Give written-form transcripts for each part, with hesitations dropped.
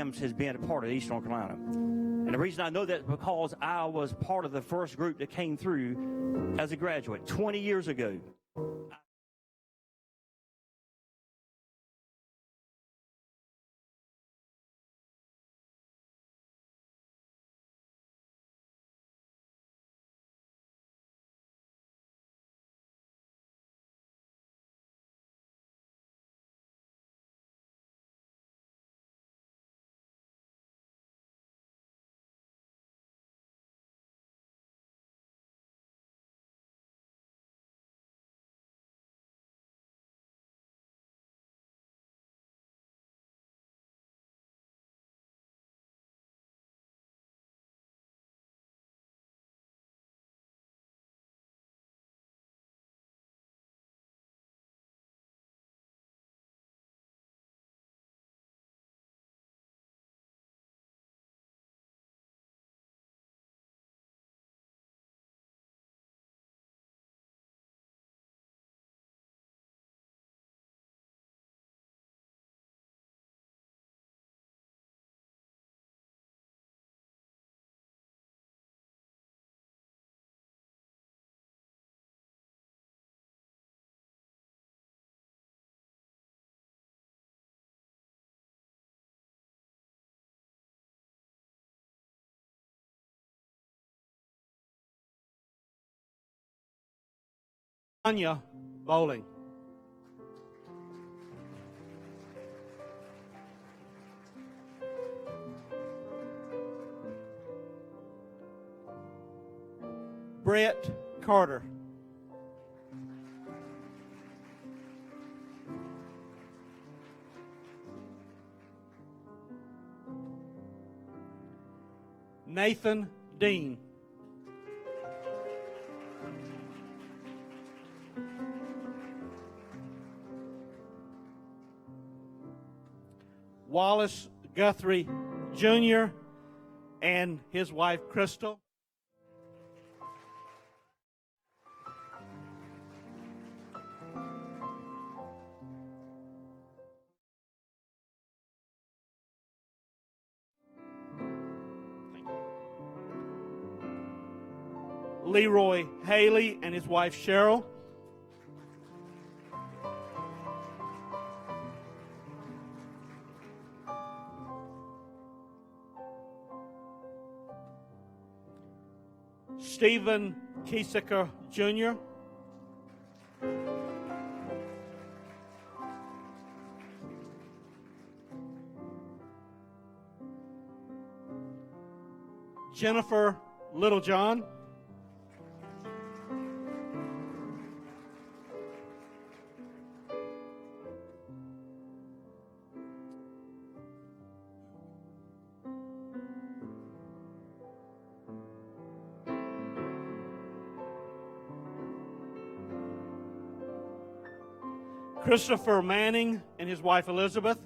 Rams has been a part of East North Carolina. And the reason I know that is because I was part of the first group that came through as a graduate 20 years ago. Tanya Bowling. Brett Carter. Nathan Dean. Wallace Guthrie Jr. and his wife Crystal. Leroy Haley and his wife Cheryl. Stephen Kiesecker Jr. Jennifer Littlejohn. Christopher Manning and his wife Elizabeth.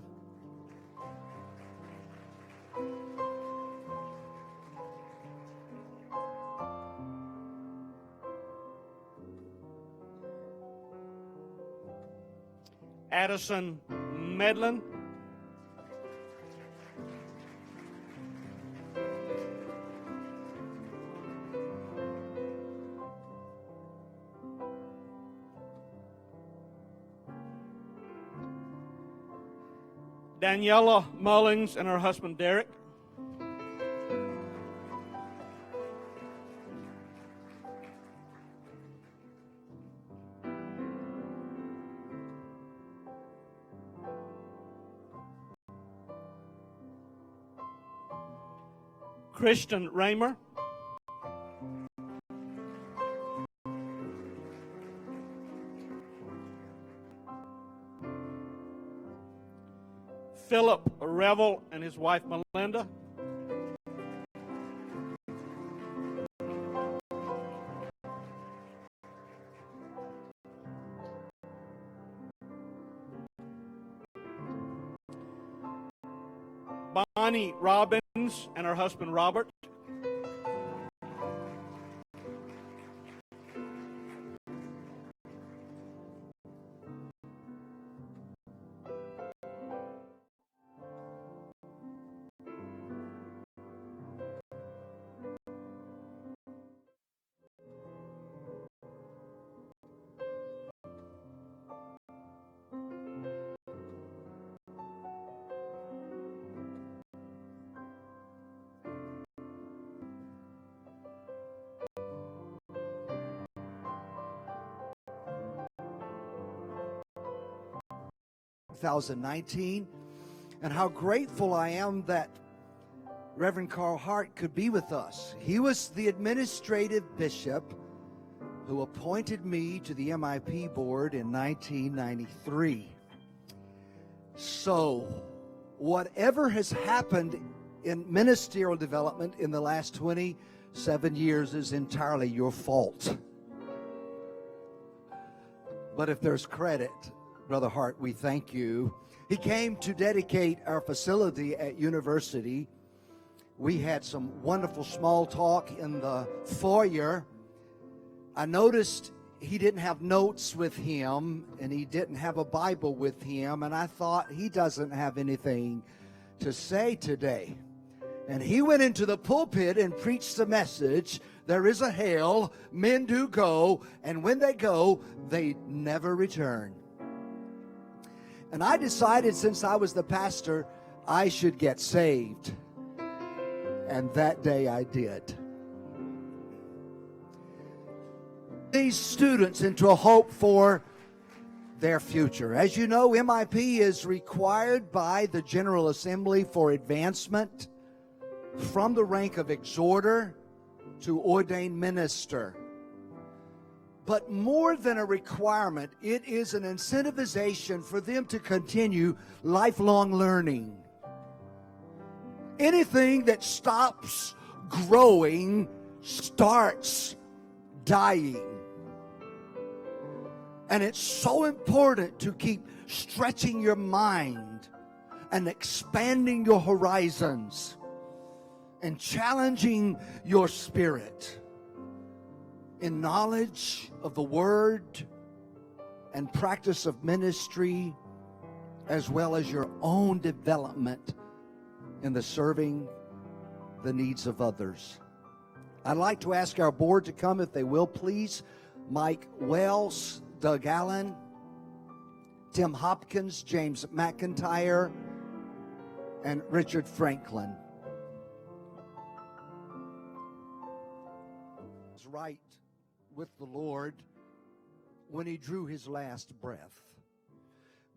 Addison Medlin. Daniela Mullins and her husband Derek. Christian Raymer. Philip Revel and his wife Melinda. Bonnie Robbins and her husband Robert. 2019, and how grateful I am that Reverend Carl Hart could be with us. He was the administrative bishop who appointed me to the MIP board in 1993. So, whatever has happened in ministerial development in the last 27 years is entirely your fault. But if there's credit, Brother Hart, we thank you. He came to dedicate our facility at university. We had some wonderful small talk in the foyer. I noticed he didn't have notes with him, and he didn't have a Bible with him, and I thought, he doesn't have anything to say today. And he went into the pulpit and preached the message, there is a hell, men do go, and when they go, they never return. And I decided, since I was the pastor, I should get saved. And that day I did. These students into a hope for their future. As you know, MIP is required by the General Assembly for advancement from the rank of exhorter to ordained minister. But more than a requirement, it is an incentivization for them to continue lifelong learning. Anything that stops growing starts dying. And it's so important to keep stretching your mind and expanding your horizons and challenging your spirit in knowledge of the Word and practice of ministry, as well as your own development in the serving the needs of others. I'd like to ask our board to come, if they will, please. Mike Wells, Doug Allen, Tim Hopkins, James McIntyre, and Richard Franklin. Was right with the Lord when he drew his last breath.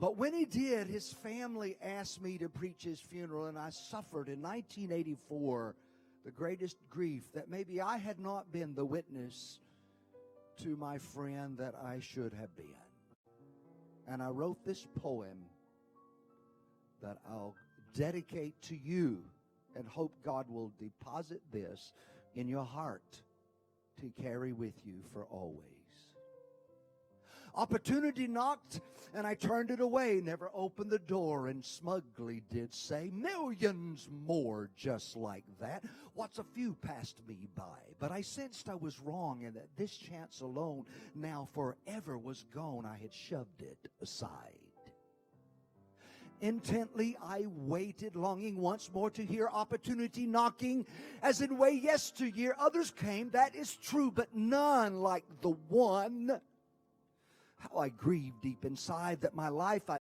But when he did, his family asked me to preach his funeral, and I suffered in 1984 the greatest grief that maybe I had not been the witness to my friend that I should have been. And I wrote this poem that I'll dedicate to you and hope God will deposit this in your heart to carry with you for always. Opportunity knocked, and I turned it away, never opened the door, and smugly did say, millions more just like that. What's a few passed me by? But I sensed I was wrong, and that this chance alone now forever was gone. I had shoved it aside. Intently I waited, longing once more to hear opportunity knocking, as in way yesteryear others came, that is true, but none like the one. How I grieved deep inside that my life I